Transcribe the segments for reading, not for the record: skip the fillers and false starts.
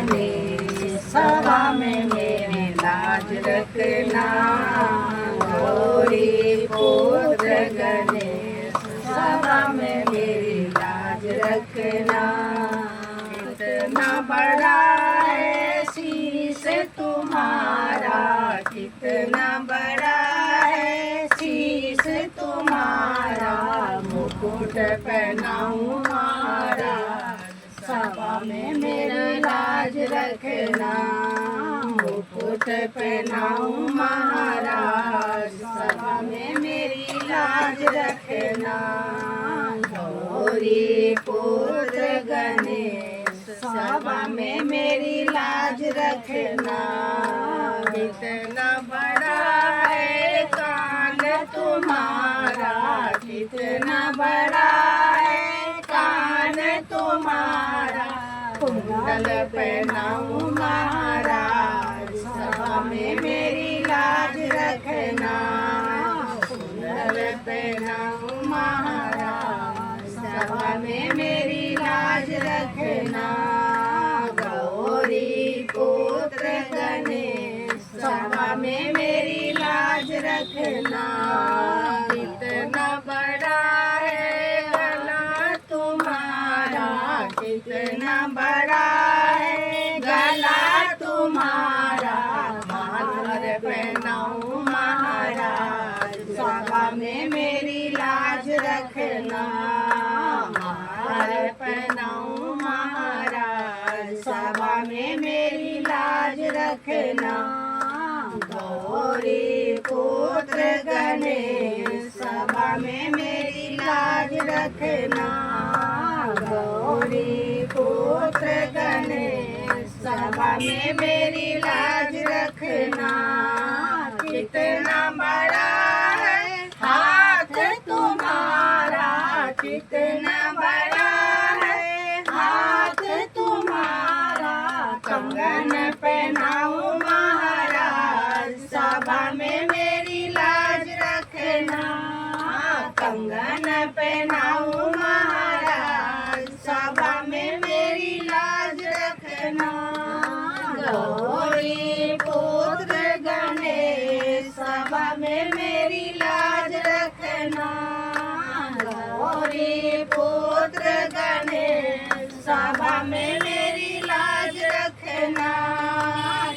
गणेश सभा में मेरी लाज रखना। गौरी पुत्र गणेश सभा में मेरी लाज रखना। कितना बड़ा है शीश तुम्हारा, कितना बड़ा है शीश तुम्हारा। मुकुट पहनाऊं महाराज सभा में मेरी लाज रखना। मुकुट पहनाऊं महाराज सभा में मेरी लाज रखना। गौरी पुत्र गणेश सभा में मेरी लाज रखना। कितना बड़ा है कान तुम्हारा, कितना बड़ा है कान तुम्हारा। कुंडल पहनाऊं महाराज सभा में मेरी लाज रखना। कुंडल पहनाऊं महाराज सभा में मेरी लाज रखना। गौरी पुत्र गणेश सभा में मेरी लाज रखना। कितना बड़ा है गला तुम्हारा, कितना बड़ा है गला तुम्हारा। हार पहनाऊं महाराज सभा में मेरी लाज रखना। हार पहनाऊं महाराज सभा में मेरी लाज रखना। गौरी पुत्र गणेश सभा में मेरी लाज रखना। गौरी पुत्र गणेश सभा में मेरी लाज रखना। कितना बड़ा है हाथ तुम्हारा, कितना बड़ा है हाथ तुम्हारा। कंगन पहनाऊं महाराज सभा में मेरी लाज रखना। कंगन पहनाऊं महाराज सभा में मेरी लाज रखना। गौरी पुत्र गणेश सभा में मेरी लाज रखना। गौरी पुत्र गणेश सभा में मेरी लाज रखना।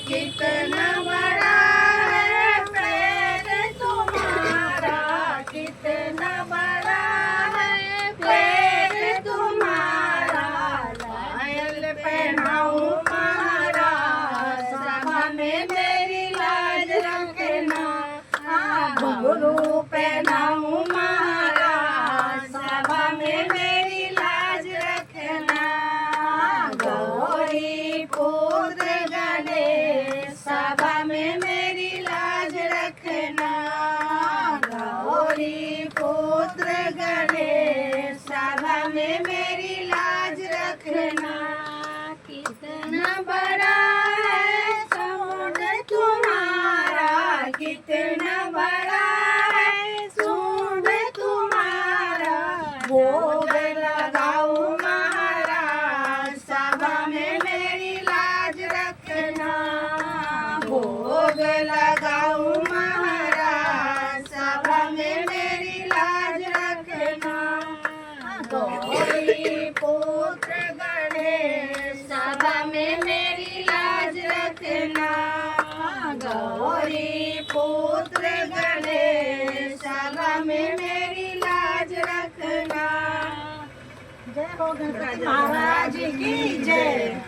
कितना बड़ा है पैर तुम्हारा, कितना बड़ा है पैर तुम्हारा। पायल पहनाऊं महाराज सभा में मेरी लाज रखना। घुंघरू पहनाऊं महाराज सभा में मेरी लाज रखना। गौरी पुत्र गणेश सभा में मेरी लाज रखना। गौरी पुत्र गणेश सभा में मेरी लाज रखना। कितना बड़ा है समुद्र तुम्हारा, कितना बड़ा है सूंड तुम्हारा। भोग लगाऊं महाराज सभा में मेरी लाज रखना। भोग लगाऊं महाराज सभा में मेरी लाज रखना। गौरी पुत्र गणेश सभा में मेरी लाज रखना। गौरी पुत्र गणेश सभा में मेरी लाज रखना। जय हो गणपति महाराज की जय।